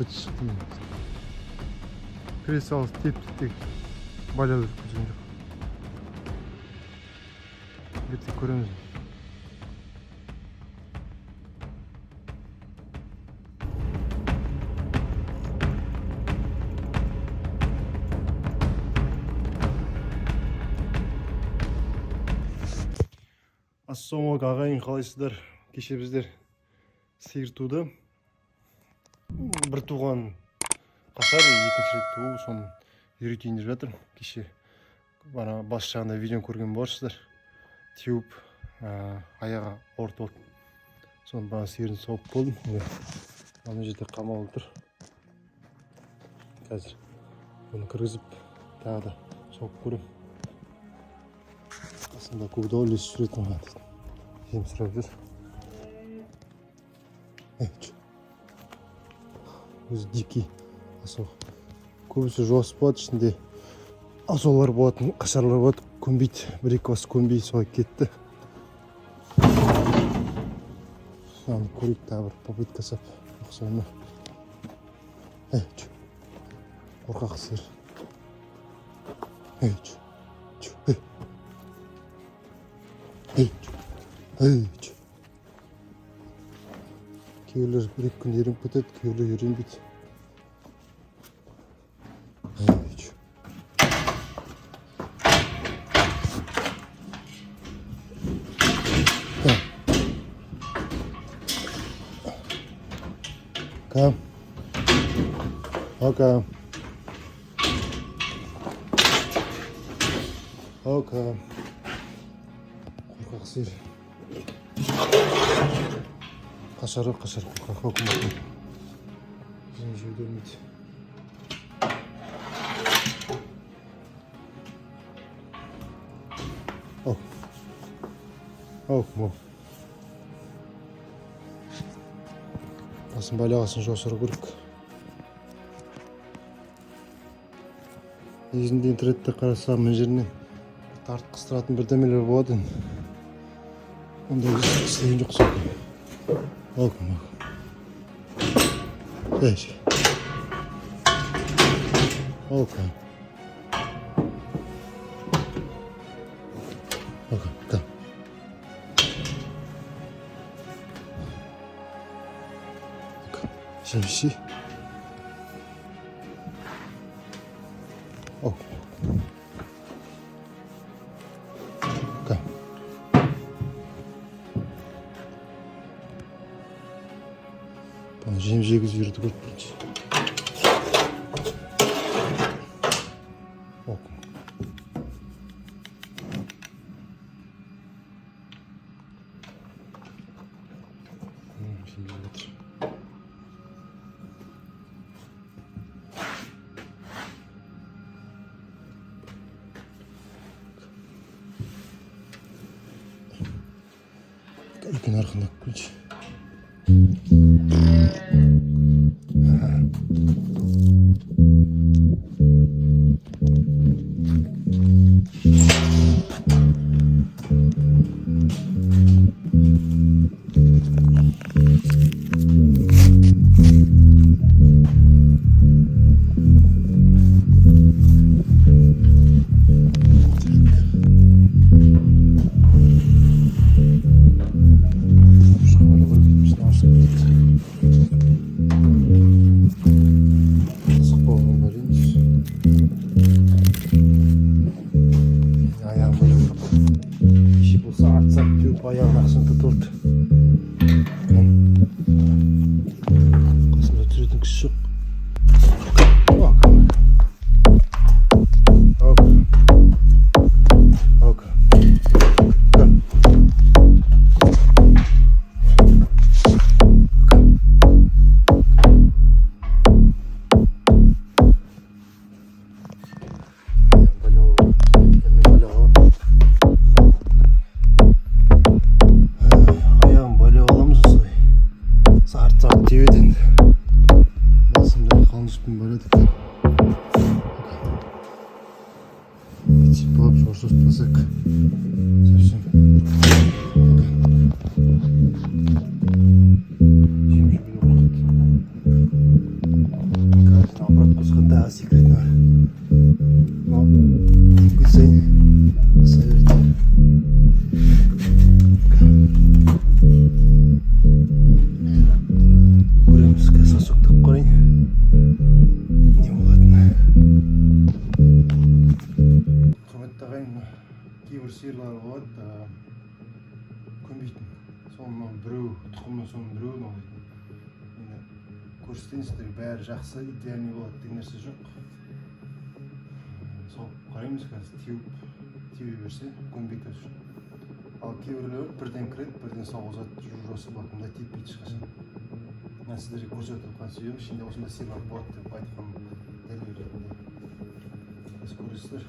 шықтым. Кіре салып теп-тек байлап өткізген жоқ. Ертең көреміз. Ассалаумағалейкум ағайын, қалайсыздар? Кеше біздер сиыр туды. Бір туған қашар, екінші рет туы, соны үйретейін деп жатыр. Кеше бана бас жағында видео көрген боларсыздар. Теуіп, аяға ауыртып алып. Соны бана сиырын соғып болдым. Ана жерде қамалып тұр. Қазір оны кіргізіп, тағы да соғып көрем. Қасында көкдауыл есі жүретін ғады. Жем сұрап жүр. Өзі дикий асау. Көбісі жуас болады, ішінде асаулар болатын, қашарлар болады. Көнбейді, бір-екі басы көнбей солай кетті. Аны көрейік, тағы бір попытка сап. Ұқсайма. Қорқақ сиыр. Кейбіреулер бір-екі күн ерініп кетеді, кейбіреулер ерінбейді. Come. Okay. Okay. Қорқақ сиыр. Қашары қорқақ өкіметін. Біздің жеу бермейді. Мол. Басын байлағасын жосыры көрік. Негізінде интернетте қарасам мына жерінен тартып қыстыратын бірдемелер болады. Онда істеген жоқ сол. Жемші. Жем жегіз үйірді көріп бірінші. Үлкен арқында көрінші. Ayağın aksın tutuldu. Kasında türüdün kişi yok. Девятин. Басымда қалмыспын бөледік. Типап жорсыз пасак. Совсем. Жем жібеді қорқыт. соның біреу тұқымның соның біреуін алатын. Енді көрсетейін сіздерге, бәрі жақсы, идеальный болады деген нәрсе жоқ. Сол қараймыз қазір теуе берсе көнбей тұрсын. Ал кейбіреулер бірден кіреді, бірден сауғызады, жұрасы болады, мұндай теппейді ешқашан. Мен сіздерге көрсетіп отырған себебім ішінде осындай сыйлар болады деп айтқан дәлел ретінде. Сіз көресіздер,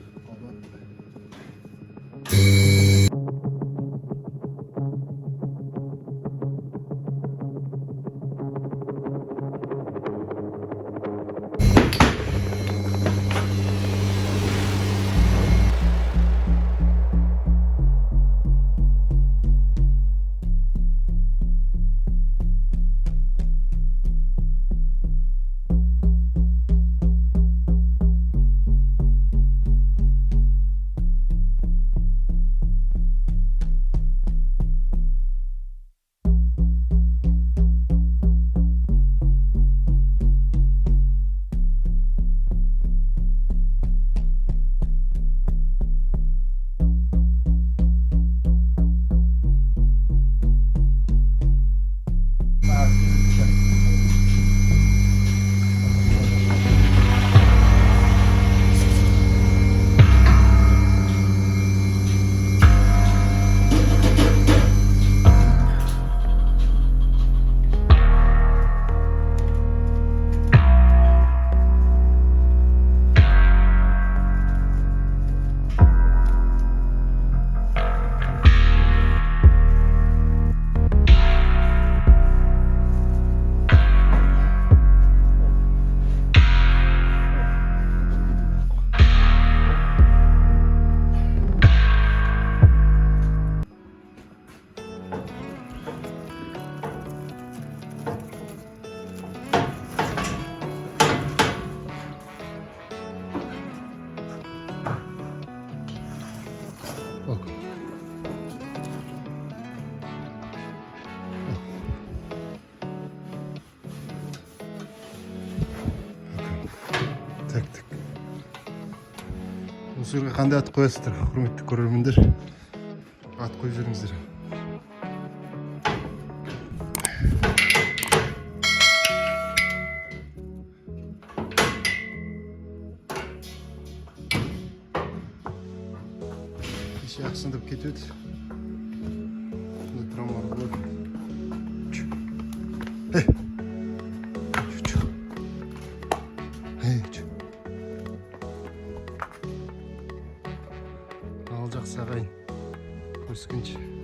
bak. Тәктік. Осы жерге қандай ат қоясыздар, құрметті көрермендер? Ат қойып жүріңіздер. Кеше ақсындып кетеді. Бұндай травмалар болады. Ал жақсы ағайын, көріскенше.